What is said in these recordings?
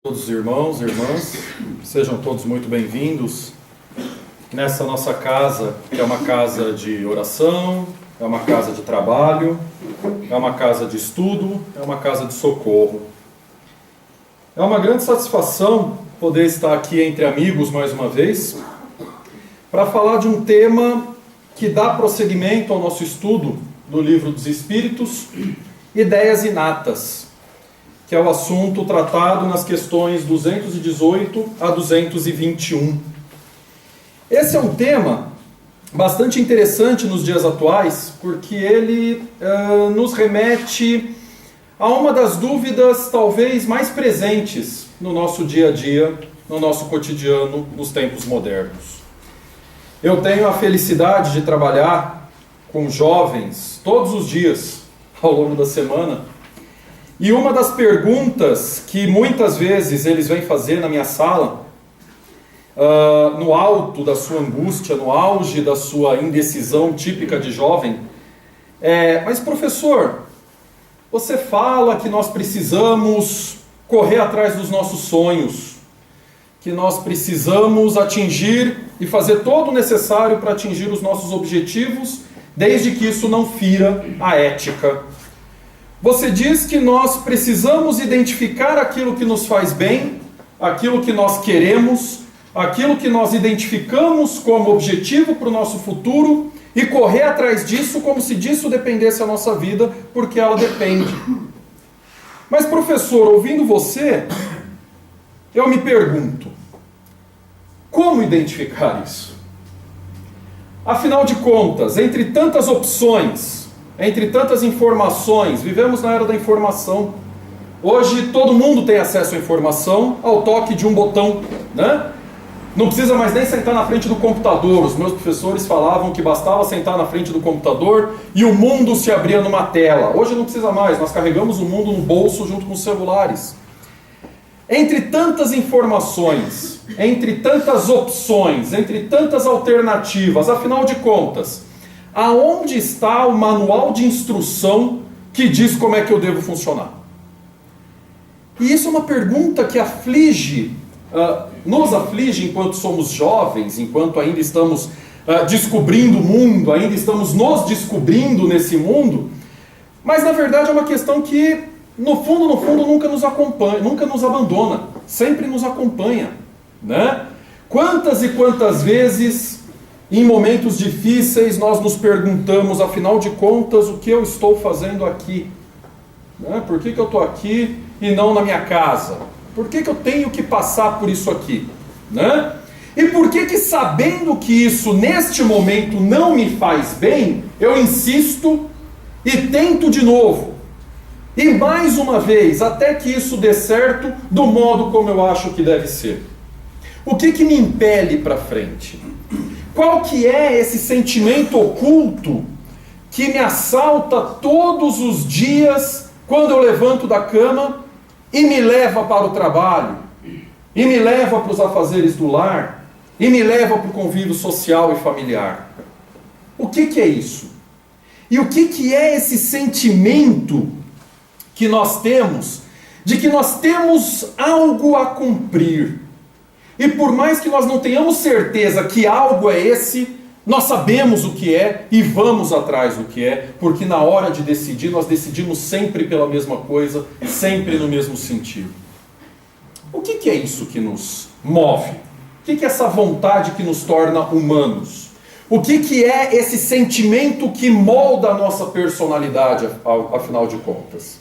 Todos os irmãos e irmãs, sejam todos muito bem-vindos nessa nossa casa, que é uma casa de oração, é uma casa de trabalho, é uma casa de estudo, é uma casa de socorro. É uma grande satisfação poder estar aqui entre amigos mais uma vez, para falar de um tema que dá prosseguimento ao nosso estudo do Livro dos Espíritos, Ideias Inatas, que é o assunto tratado nas questões 218 a 221. Esse é um tema bastante interessante nos dias atuais, porque ele nos remete a uma das dúvidas talvez mais presentes no nosso dia a dia, no nosso cotidiano, nos tempos modernos. Eu tenho a felicidade de trabalhar com jovens todos os dias, ao longo da semana, e uma das perguntas que muitas vezes eles vêm fazer na minha sala, no alto da sua angústia, no auge da sua indecisão típica de jovem, mas professor, você fala que nós precisamos correr atrás dos nossos sonhos, que nós precisamos atingir e fazer todo o necessário para atingir os nossos objetivos, desde que isso não fira a ética. Você diz que nós precisamos identificar aquilo que nos faz bem, aquilo que nós queremos, aquilo que nós identificamos como objetivo para o nosso futuro e correr atrás disso como se disso dependesse a nossa vida, porque ela depende. Mas professor, ouvindo você, eu me pergunto, como identificar isso? Afinal de contas, entre tantas opções, entre tantas informações, vivemos na era da informação. Hoje todo mundo tem acesso à informação ao toque de um botão, né? Não precisa mais nem sentar na frente do computador. Os meus professores falavam que bastava sentar na frente do computador e o mundo se abria numa tela. Hoje não precisa mais, nós carregamos o mundo no bolso junto com os celulares. Entre tantas informações, entre tantas opções, entre tantas alternativas, afinal de contas, aonde está o manual de instrução que diz como é que eu devo funcionar? E isso é uma pergunta que nos aflige enquanto somos jovens, enquanto ainda estamos descobrindo o mundo, ainda estamos nos descobrindo nesse mundo, mas na verdade é uma questão que, no fundo, nunca nos acompanha, nunca nos abandona, sempre nos acompanha, né? Quantas e quantas vezes, em momentos difíceis, nós nos perguntamos, afinal de contas, o que eu estou fazendo aqui? Né? Por que eu estou aqui e não na minha casa? Por que eu tenho que passar por isso aqui? Né? E por que sabendo que isso neste momento não me faz bem, eu insisto e tento de novo? E mais uma vez, até que isso dê certo do modo como eu acho que deve ser. O que me impele para frente? Qual que é esse sentimento oculto que me assalta todos os dias quando eu levanto da cama e me leva para o trabalho, e me leva para os afazeres do lar, e me leva para o convívio social e familiar? O que é isso? E o que é esse sentimento que nós temos, de que nós temos algo a cumprir? E por mais que nós não tenhamos certeza que algo é esse, nós sabemos o que é e vamos atrás do que é, porque na hora de decidir, nós decidimos sempre pela mesma coisa, sempre no mesmo sentido. O que é isso que nos move? O que é essa vontade que nos torna humanos? O que é esse sentimento que molda a nossa personalidade, afinal de contas?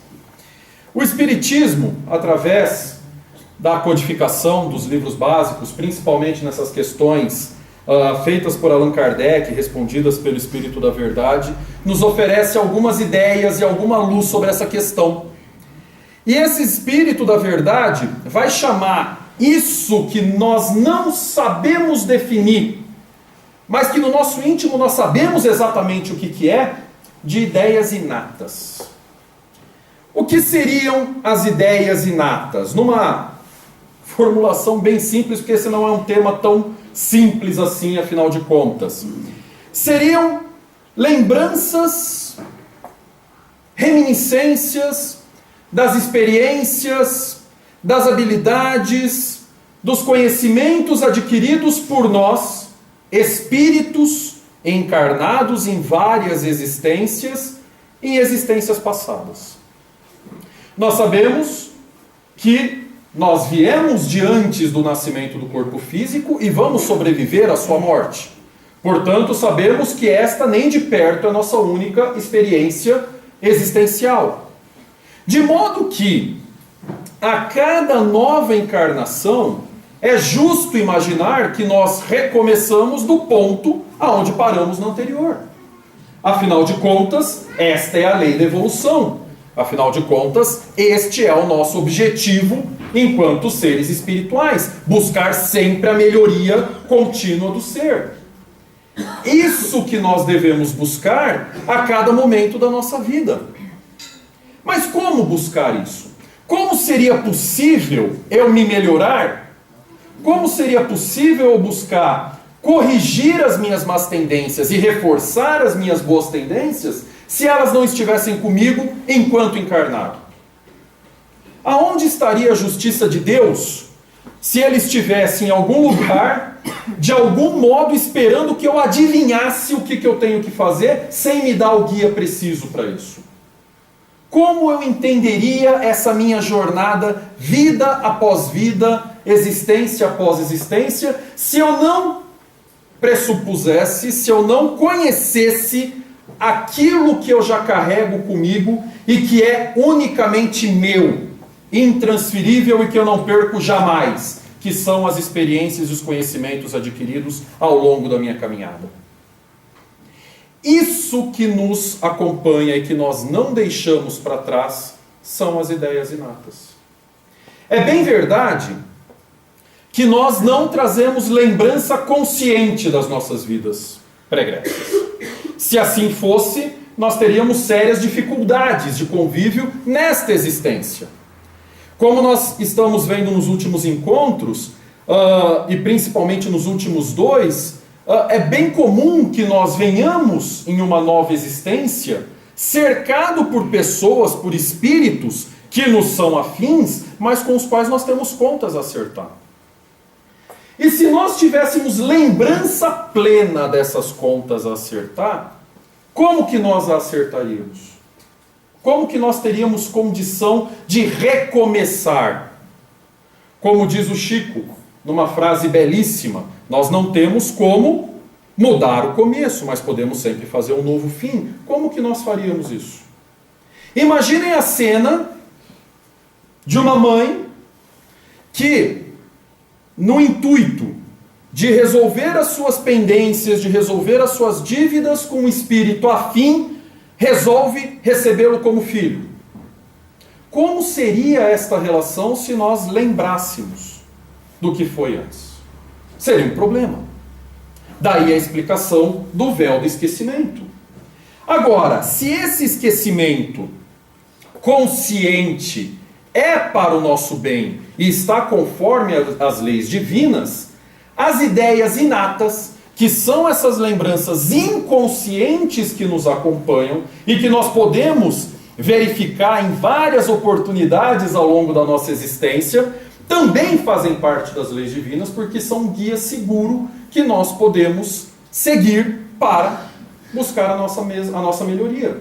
O Espiritismo, através da codificação dos livros básicos, principalmente nessas questões feitas por Allan Kardec, respondidas pelo Espírito da Verdade, nos oferece algumas ideias e alguma luz sobre essa questão. E esse Espírito da Verdade vai chamar isso que nós não sabemos definir, mas que no nosso íntimo nós sabemos exatamente o que é, de ideias inatas. O que seriam as ideias inatas? Numa formulação bem simples, porque esse não é um tema tão simples assim, afinal de contas. Seriam lembranças, reminiscências das experiências, das habilidades, dos conhecimentos adquiridos por nós, espíritos encarnados em várias existências, em existências passadas. Nós sabemos que nós viemos de antes do nascimento do corpo físico e vamos sobreviver à sua morte. Portanto, sabemos que esta nem de perto é a nossa única experiência existencial. De modo que, a cada nova encarnação, é justo imaginar que nós recomeçamos do ponto aonde paramos no anterior. Afinal de contas, esta é a lei da evolução. Afinal de contas, este é o nosso objetivo enquanto seres espirituais. Buscar sempre a melhoria contínua do ser. Isso que nós devemos buscar a cada momento da nossa vida. Mas como buscar isso? Como seria possível eu me melhorar? Como seria possível eu buscar corrigir as minhas más tendências e reforçar as minhas boas tendências se elas não estivessem comigo enquanto encarnado? Aonde estaria a justiça de Deus se ele estivesse em algum lugar, de algum modo, esperando que eu adivinhasse o que eu tenho que fazer, sem me dar o guia preciso para isso? Como eu entenderia essa minha jornada, vida após vida, existência após existência, se eu não pressupusesse, se eu não conhecesse aquilo que eu já carrego comigo e que é unicamente meu, intransferível e que eu não perco jamais, que são as experiências e os conhecimentos adquiridos ao longo da minha caminhada? Isso que nos acompanha e que nós não deixamos para trás são as ideias inatas. É bem verdade que nós não trazemos lembrança consciente das nossas vidas pregressas. Se assim fosse, nós teríamos sérias dificuldades de convívio nesta existência. Como nós estamos vendo nos últimos encontros, e principalmente nos últimos dois, é bem comum que nós venhamos em uma nova existência cercado por pessoas, por espíritos que nos são afins, mas com os quais nós temos contas a acertar. E se nós tivéssemos lembrança plena dessas contas a acertar, como que nós a acertaríamos? Como que nós teríamos condição de recomeçar? Como diz o Chico, numa frase belíssima, nós não temos como mudar o começo, mas podemos sempre fazer um novo fim. Como que nós faríamos isso? Imaginem a cena de uma mãe que, no intuito de resolver as suas pendências, de resolver as suas dívidas com um espírito afim, resolve recebê-lo como filho. Como seria esta relação se nós lembrássemos do que foi antes? Seria um problema. Daí a explicação do véu do esquecimento. Agora, se esse esquecimento consciente é para o nosso bem e está conforme as leis divinas, as ideias inatas, que são essas lembranças inconscientes que nos acompanham e que nós podemos verificar em várias oportunidades ao longo da nossa existência, também fazem parte das leis divinas, porque são um guia seguro que nós podemos seguir para buscar a nossa melhoria.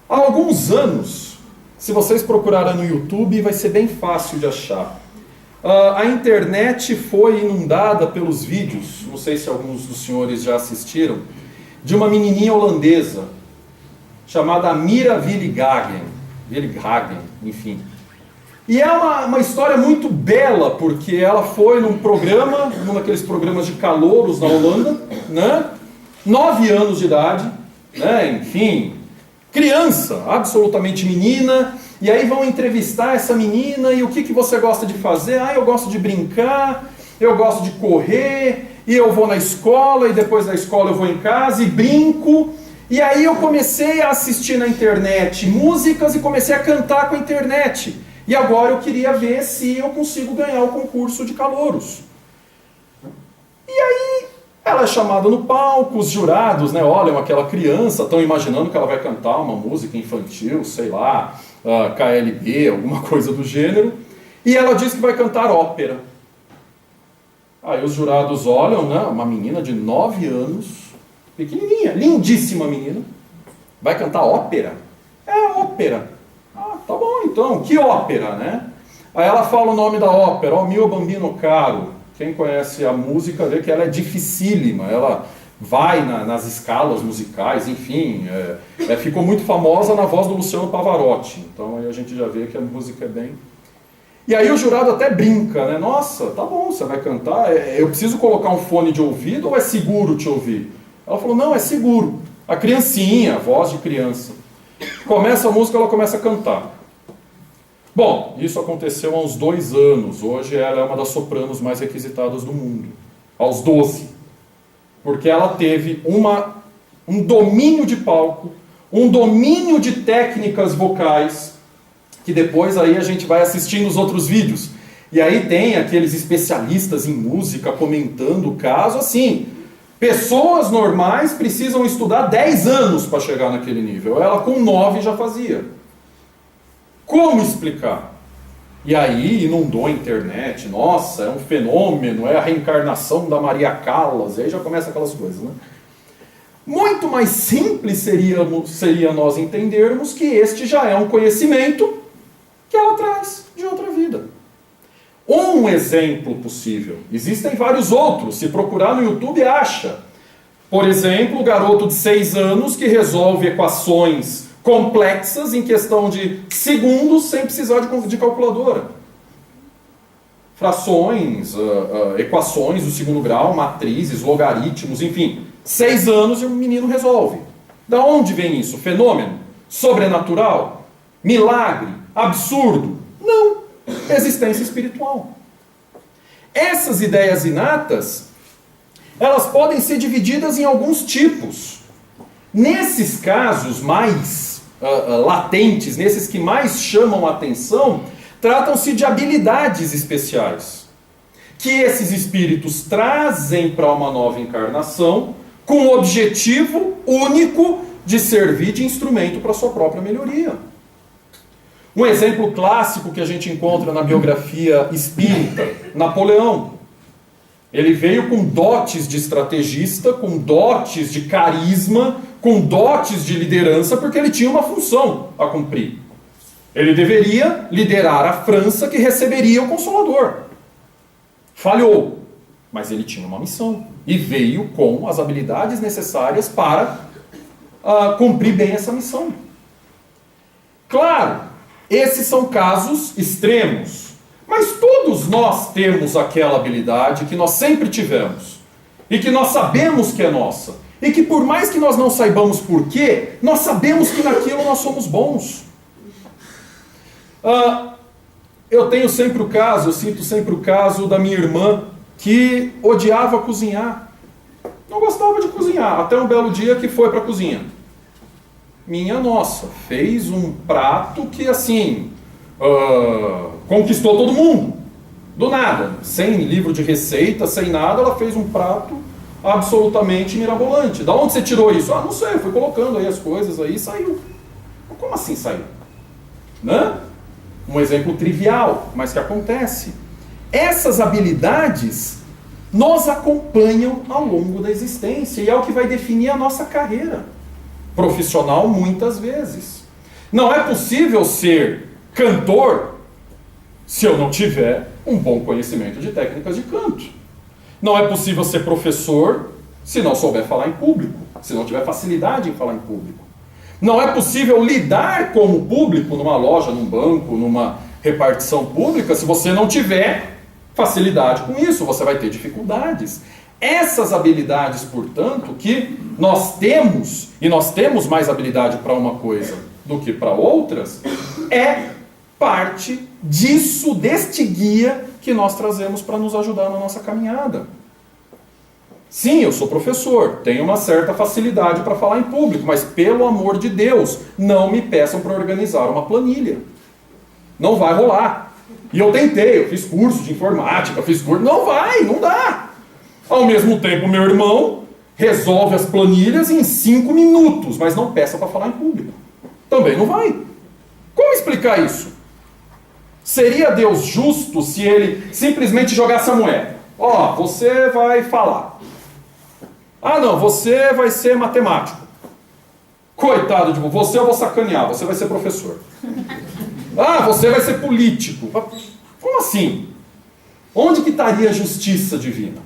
Há alguns anos, se vocês procurarem no YouTube, vai ser bem fácil de achar. A internet foi inundada pelos vídeos, não sei se alguns dos senhores já assistiram, de uma menininha holandesa, chamada Amira Willighagen, enfim. E é uma história muito bela, porque ela foi num daqueles programas de calouros na Holanda, né? 9 anos de idade, né? Enfim, criança, absolutamente menina, e aí vão entrevistar essa menina, e o que você gosta de fazer? Eu gosto de brincar, eu gosto de correr, e eu vou na escola, e depois da escola eu vou em casa e brinco. E aí eu comecei a assistir na internet músicas e comecei a cantar com a internet. E agora eu queria ver se eu consigo ganhar o concurso de calouros. E aí ela é chamada no palco, os jurados, né, olham aquela criança, estão imaginando que ela vai cantar uma música infantil, sei lá, KLB, alguma coisa do gênero. E ela diz que vai cantar ópera. Aí os jurados olham, né? Uma menina de 9 anos, pequenininha, lindíssima menina, vai cantar ópera? É ópera. Ah, tá bom então, que ópera, né? Aí ela fala o nome da ópera, O mio bambino caro. Quem conhece a música vê que ela é dificílima, ela vai nas escalas musicais, enfim, ficou muito famosa na voz do Luciano Pavarotti. Então aí a gente já vê que a música é bem... E aí o jurado até brinca, né? Nossa, tá bom, você vai cantar, eu preciso colocar um fone de ouvido ou é seguro te ouvir? Ela falou, não, é seguro. A criancinha, voz de criança. Começa a música, ela começa a cantar. Bom, isso aconteceu há uns 2 anos. Hoje ela é uma das sopranos mais requisitadas do mundo. Aos 12. Porque ela teve um domínio de palco, um domínio de técnicas vocais, que depois aí a gente vai assistindo os outros vídeos. E aí tem aqueles especialistas em música comentando o caso, assim, pessoas normais precisam estudar 10 anos para chegar naquele nível. Ela com 9 já fazia. Como explicar? E aí inundou a internet, nossa, é um fenômeno, é a reencarnação da Maria Callas, e aí já começa aquelas coisas, né? Muito mais simples seria nós entendermos que este já é um conhecimento que ela traz de outra vida. Um exemplo possível. Existem vários outros. Se procurar no YouTube, acha. Por exemplo, o garoto de 6 anos que resolve equações complexas em questão de segundos sem precisar de calculadora. Frações, equações do 2º grau, matrizes, logaritmos, enfim. 6 anos e o menino resolve. Da onde vem isso? Fenômeno? Sobrenatural? Milagre? Absurdo? Não. Existência espiritual. Essas ideias inatas, elas podem ser divididas em alguns tipos. Nesses casos mais latentes, nesses que mais chamam a atenção, tratam-se de habilidades especiais, que esses espíritos trazem para uma nova encarnação com o objetivo único de servir de instrumento para a sua própria melhoria. Um exemplo clássico que a gente encontra na biografia espírita, Napoleão. Ele veio com dotes de estrategista, com dotes de carisma, com dotes de liderança, porque ele tinha uma função a cumprir. Ele deveria liderar a França, que receberia o Consolador. Falhou, mas ele tinha uma missão e veio com as habilidades necessárias para cumprir bem essa missão. Claro, esses são casos extremos, mas todos nós temos aquela habilidade que nós sempre tivemos e que nós sabemos que é nossa e que por mais que nós não saibamos por quê, nós sabemos que naquilo nós somos bons. Eu tenho sempre o caso, eu sinto sempre o caso da minha irmã que odiava cozinhar, não gostava de cozinhar, até um belo dia que foi para a cozinha. Minha nossa, fez um prato que assim, conquistou todo mundo, do nada, sem livro de receita, sem nada, ela fez um prato absolutamente mirabolante. Da onde você tirou isso? Ah, não sei, fui colocando aí as coisas aí e saiu. Como assim saiu? Né? Um exemplo trivial, mas que acontece. Essas habilidades nos acompanham ao longo da existência e é o que vai definir a nossa carreira profissional muitas vezes. Não é possível ser cantor se eu não tiver um bom conhecimento de técnicas de canto. Não é possível ser professor se não souber falar em público, se não tiver facilidade em falar em público. Não é possível lidar com o público numa loja, num banco, numa repartição pública, se você não tiver facilidade com isso, você vai ter dificuldades. Essas habilidades, portanto, que nós temos, e nós temos mais habilidade para uma coisa do que para outras, é parte disso, deste guia que nós trazemos para nos ajudar na nossa caminhada. Sim, eu sou professor, tenho uma certa facilidade para falar em público, mas pelo amor de Deus, não me peçam para organizar uma planilha. Não vai rolar. E eu tentei, eu fiz curso de informática, não vai, não dá. Ao mesmo tempo, meu irmão resolve as planilhas em 5 minutos, mas não peça para falar em público. Também não vai. Como explicar isso? Seria Deus justo se ele simplesmente jogasse a moeda? Ó, você vai falar. Ah, não, você vai ser matemático. Coitado de você, eu vou sacanear, você vai ser professor. Ah, você vai ser político. Como assim? Onde que estaria a justiça divina?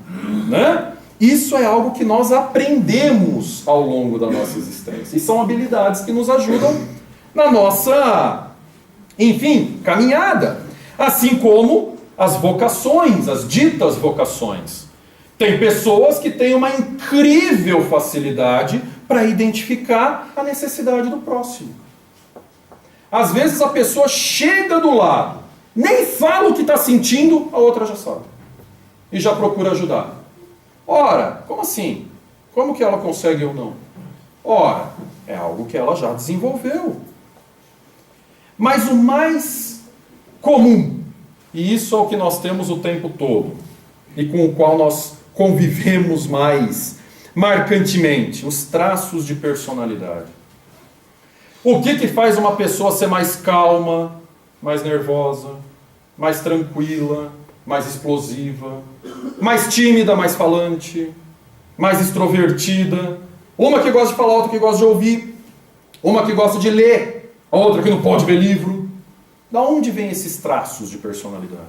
Né? Isso é algo que nós aprendemos ao longo da nossa existência. E são habilidades que nos ajudam na nossa, enfim, caminhada. Assim como as vocações, as ditas vocações. Tem pessoas que têm uma incrível facilidade para identificar a necessidade do próximo. Às vezes a pessoa chega do lado, nem fala o que está sentindo, a outra já sabe. E já procura ajudar. Ora, como assim? Como que ela consegue ou não? Ora, é algo que ela já desenvolveu. Mas o mais comum, e isso é o que nós temos o tempo todo, e com o qual nós convivemos mais marcantemente, os traços de personalidade. O que faz uma pessoa ser mais calma, mais nervosa, mais tranquila, mais explosiva, mais tímida, mais falante, mais extrovertida, uma que gosta de falar, outra que gosta de ouvir, uma que gosta de ler, a outra que não pode ver livro. Da onde vêm esses traços de personalidade?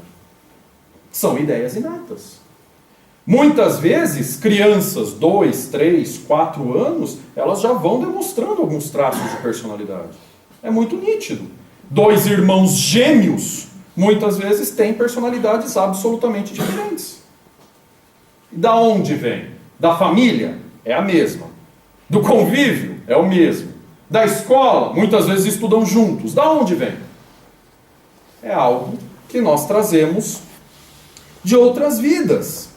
São ideias inatas. Muitas vezes, crianças, 2, 3, 4 anos, elas já vão demonstrando alguns traços de personalidade. É muito nítido. 2 irmãos gêmeos, muitas vezes, têm personalidades absolutamente diferentes. Da onde vem? Da família? É a mesma. Do convívio? É o mesmo. Da escola? Muitas vezes estudam juntos. Da onde vem? É algo que nós trazemos de outras vidas.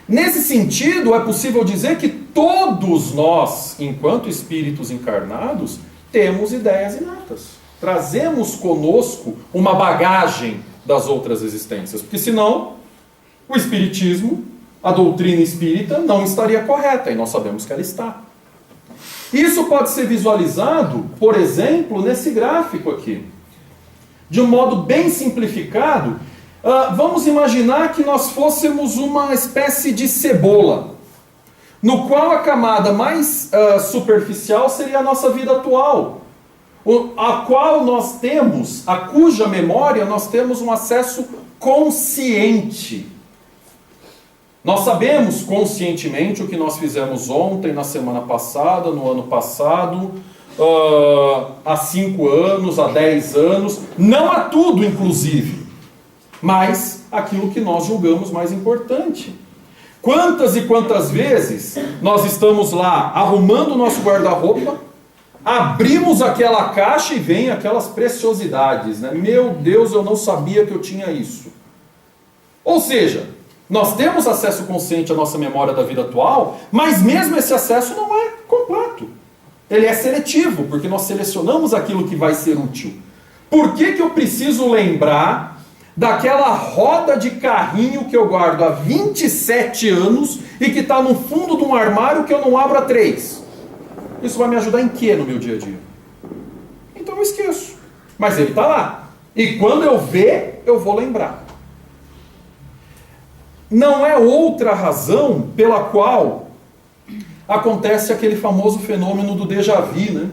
Nesse sentido, é possível dizer que todos nós, enquanto espíritos encarnados, temos ideias inatas. Trazemos conosco uma bagagem das outras existências. Porque senão, o espiritismo, a doutrina espírita, não estaria correta. E nós sabemos que ela está. Isso pode ser visualizado, por exemplo, nesse gráfico aqui. De um modo bem simplificado, vamos imaginar que nós fôssemos uma espécie de cebola, no qual a camada mais superficial seria a nossa vida atual, a qual nós temos, a cuja memória nós temos um acesso consciente. Nós sabemos conscientemente o que nós fizemos ontem, na semana passada, no ano passado, há 5 anos, há 10 anos, não há tudo, inclusive, mas aquilo que nós julgamos mais importante. Quantas e quantas vezes nós estamos lá arrumando o nosso guarda-roupa, abrimos aquela caixa e vem aquelas preciosidades, né? Meu Deus, eu não sabia que eu tinha isso. Ou seja, nós temos acesso consciente à nossa memória da vida atual, mas mesmo esse acesso não é completo. Ele é seletivo, porque nós selecionamos aquilo que vai ser útil. Por que eu preciso lembrar daquela roda de carrinho que eu guardo há 27 anos e que está no fundo de um armário que eu não abro há 3? Isso vai me ajudar em quê no meu dia a dia? Então eu esqueço. Mas ele está lá. E quando eu ver, eu vou lembrar. Não é outra razão pela qual acontece aquele famoso fenômeno do déjà vu, né?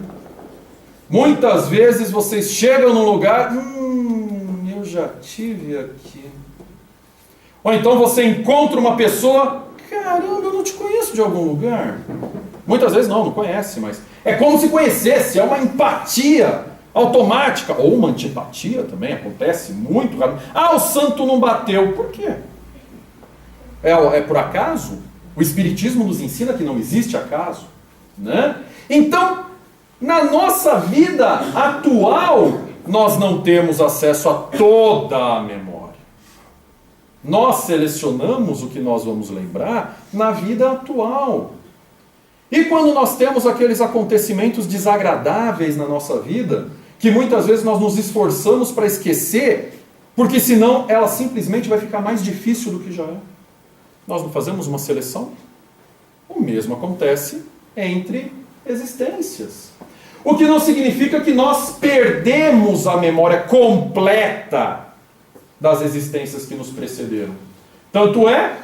Muitas vezes vocês chegam num lugar, eu já tive aqui. Ou então você encontra uma pessoa, caramba, eu não te conheço de algum lugar. Muitas vezes não conhece, mas é como se conhecesse, é uma empatia automática, ou uma antipatia também, acontece muito raro. Ah, o santo não bateu, por quê? É por acaso? O Espiritismo nos ensina que não existe acaso, né? Então, na nossa vida atual, nós não temos acesso a toda a memória. Nós selecionamos o que nós vamos lembrar na vida atual. E quando nós temos aqueles acontecimentos desagradáveis na nossa vida, que muitas vezes nós nos esforçamos para esquecer, porque senão ela simplesmente vai ficar mais difícil do que já é. Nós não fazemos uma seleção? O mesmo acontece entre existências. O que não significa que nós perdemos a memória completa das existências que nos precederam. Tanto é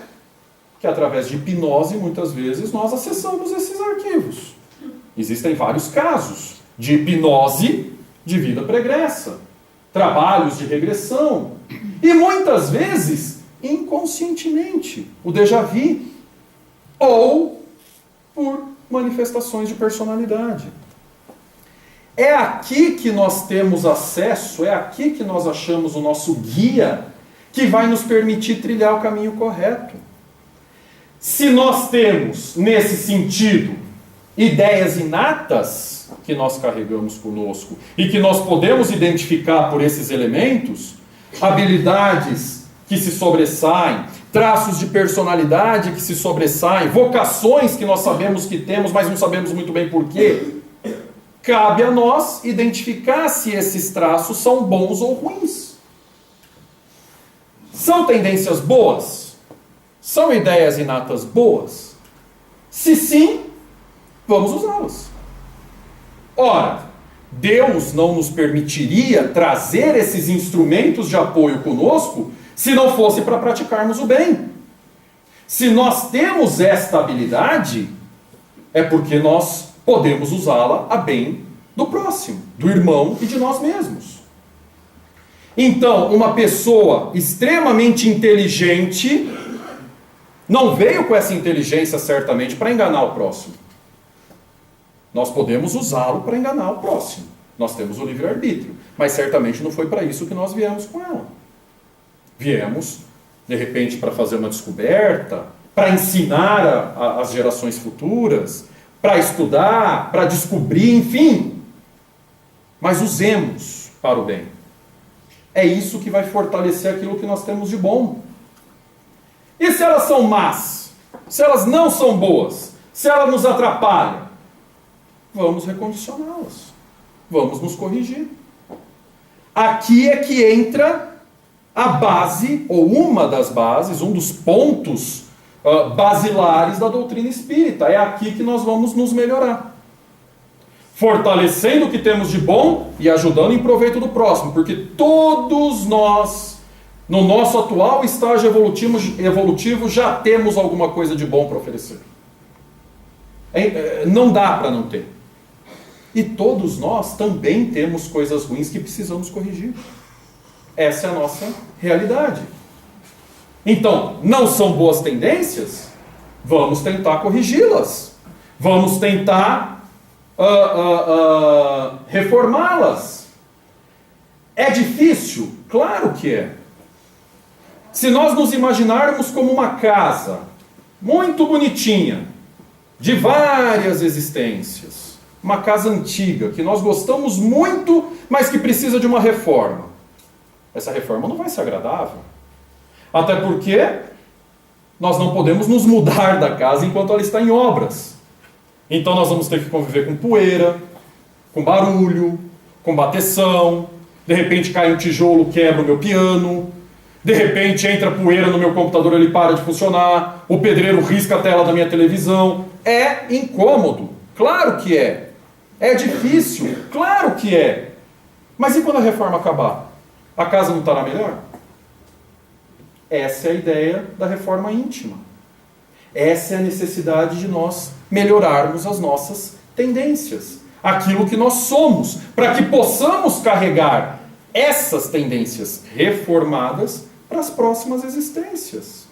que através de hipnose, muitas vezes, nós acessamos esses arquivos. Existem vários casos de hipnose de vida pregressa, trabalhos de regressão, e muitas vezes, inconscientemente, o déjà vu, ou por manifestações de personalidade. É aqui que nós temos acesso, é aqui que nós achamos o nosso guia, que vai nos permitir trilhar o caminho correto. Se nós temos, nesse sentido, ideias inatas que nós carregamos conosco e que nós podemos identificar por esses elementos, habilidades que se sobressaem, traços de personalidade que se sobressaem, vocações que nós sabemos que temos, mas não sabemos muito bem por quê, cabe a nós identificar se esses traços são bons ou ruins. São tendências boas? São ideias inatas boas? Se sim, vamos usá-las. Ora, Deus não nos permitiria trazer esses instrumentos de apoio conosco se não fosse para praticarmos o bem. Se nós temos esta habilidade, é porque nós podemos usá-la a bem do próximo, do irmão e de nós mesmos. Então, uma pessoa extremamente inteligente não veio com essa inteligência certamente para enganar o próximo. Nós podemos usá-lo para enganar o próximo. Nós temos o livre-arbítrio. Mas certamente não foi para isso que nós viemos com ela. Viemos, de repente, para fazer uma descoberta, para ensinar as gerações futuras, para estudar, para descobrir, enfim. Mas usemos para o bem. É isso que vai fortalecer aquilo que nós temos de bom. E se elas são más? Se elas não são boas? Se elas nos atrapalham? Vamos recondicioná-las. Vamos nos corrigir. Aqui é que entra a base, ou uma das bases, um dos pontos basilares da doutrina espírita. É aqui que nós vamos nos melhorar. Fortalecendo o que temos de bom e ajudando em proveito do próximo. Porque todos nós, no nosso atual estágio evolutivo, já temos alguma coisa de bom para oferecer. Não dá para não ter. E todos nós também temos coisas ruins que precisamos corrigir. Essa é a nossa realidade. Então, não são boas tendências? Vamos tentar corrigi-las. Vamos tentar reformá-las. É difícil? Claro que é. Se nós nos imaginarmos como uma casa muito bonitinha, de várias existências, uma casa antiga, que nós gostamos muito, mas que precisa de uma reforma. Essa reforma não vai ser agradável. Até porque nós não podemos nos mudar da casa enquanto ela está em obras. Então nós vamos ter que conviver com poeira, com barulho, com bateção. De repente cai um tijolo, quebra o meu piano. De repente entra poeira no meu computador, ele para de funcionar. O pedreiro risca a tela da minha televisão. É incômodo. Claro que é. É difícil. Claro que é. Mas e quando a reforma acabar? A casa não estará melhor? Essa é a ideia da reforma íntima. Essa é a necessidade de nós melhorarmos as nossas tendências. Aquilo que nós somos. Para que possamos carregar essas tendências reformadas para as próximas existências.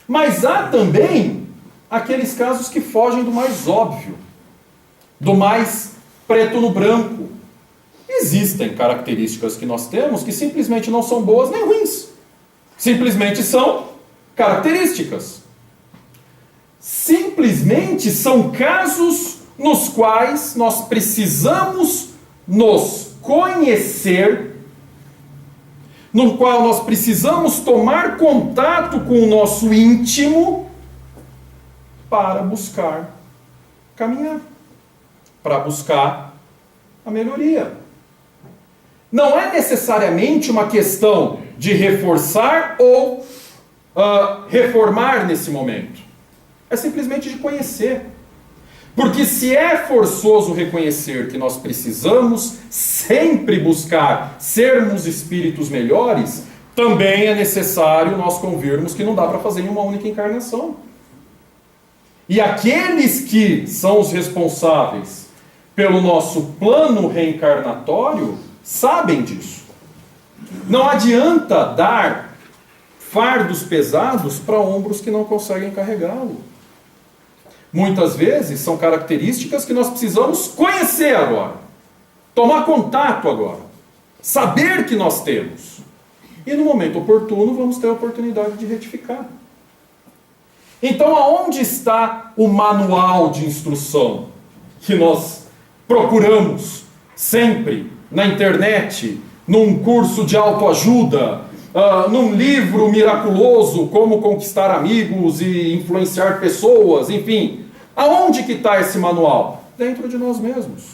Mas há também aqueles casos que fogem do mais óbvio, do mais preto no branco. Existem características que nós temos que simplesmente não são boas nem ruins. Simplesmente são características. Simplesmente são casos nos quais nós precisamos nos conhecer, no qual nós precisamos tomar contato com o nosso íntimo para buscar caminhar, para buscar a melhoria. Não é necessariamente uma questão de reforçar ou reformar nesse momento. É simplesmente de conhecer. Porque se é forçoso reconhecer que nós precisamos sempre buscar sermos espíritos melhores, também é necessário nós convirmos que não dá para fazer em uma única encarnação. E aqueles que são os responsáveis pelo nosso plano reencarnatório sabem disso. Não adianta dar fardos pesados para ombros que não conseguem carregá-lo. Muitas vezes são características que nós precisamos conhecer agora, tomar contato agora, saber que nós temos. E no momento oportuno vamos ter a oportunidade de retificar. Então, aonde está o manual de instrução que nós procuramos sempre na internet, num curso de autoajuda, num livro miraculoso, como conquistar amigos e influenciar pessoas, enfim. Aonde que está esse manual? Dentro de nós mesmos.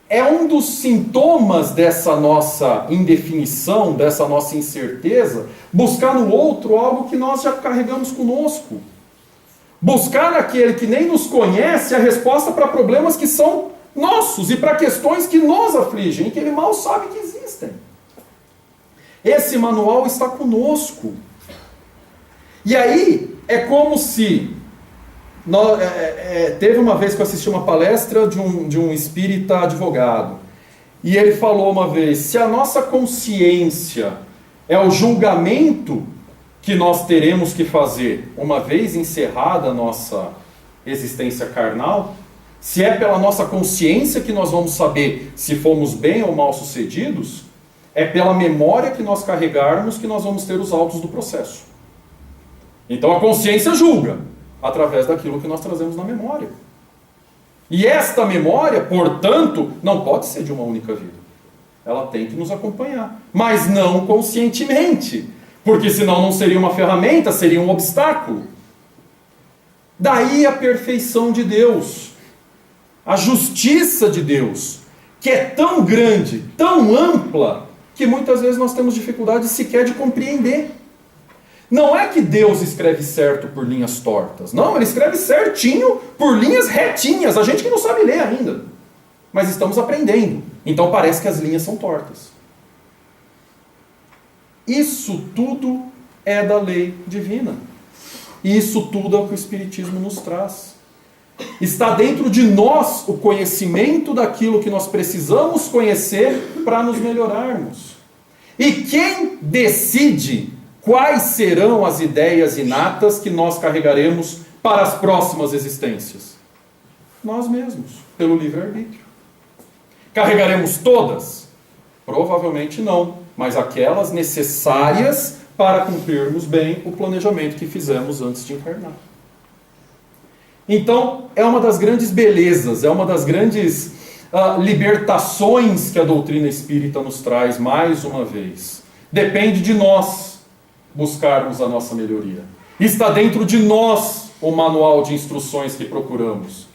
É um dos sintomas dessa nossa indefinição, dessa nossa incerteza, buscar no outro algo que nós já carregamos conosco. Buscar naquele que nem nos conhece a resposta para problemas que são nossos e para questões que nos afligem e que ele mal sabe que existem. Esse manual está conosco. E aí, é como se... teve uma vez que eu assisti uma palestra de um espírita advogado. E ele falou uma vez, se a nossa consciência é o julgamento que nós teremos que fazer, uma vez encerrada a nossa existência carnal, se é pela nossa consciência que nós vamos saber se fomos bem ou mal sucedidos, é pela memória que nós carregarmos que nós vamos ter os autos do processo. Então a consciência julga através daquilo que nós trazemos na memória. E esta memória, portanto, não pode ser de uma única vida. Ela tem que nos acompanhar, mas não conscientemente, porque senão não seria uma ferramenta, seria um obstáculo. Daí a perfeição de Deus, a justiça de Deus, que é tão grande, tão ampla, que muitas vezes nós temos dificuldade sequer de compreender. Não é que Deus escreve certo por linhas tortas. Não, Ele escreve certinho por linhas retinhas. A gente que não sabe ler ainda. Mas estamos aprendendo. Então parece que as linhas são tortas. Isso tudo é da lei divina. E isso tudo é o que o Espiritismo nos traz. Está dentro de nós o conhecimento daquilo que nós precisamos conhecer para nos melhorarmos. E quem decide quais serão as ideias inatas que nós carregaremos para as próximas existências? Nós mesmos, pelo livre-arbítrio. Carregaremos todas? Provavelmente não, mas aquelas necessárias para cumprirmos bem o planejamento que fizemos antes de encarnar. Então, é uma das grandes belezas, é uma das grandes libertações que a doutrina espírita nos traz mais uma vez. Depende de nós buscarmos a nossa melhoria. Está dentro de nós o manual de instruções que procuramos.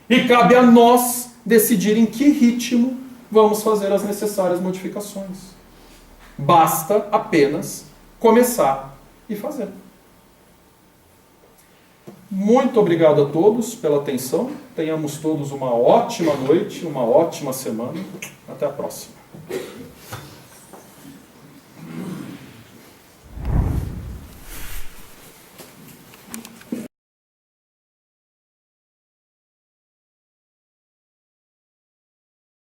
E cabe a nós decidir em que ritmo vamos fazer as necessárias modificações. Basta apenas começar e fazer. Muito obrigado a todos pela atenção. Tenhamos todos uma ótima noite, uma ótima semana. Até a próxima.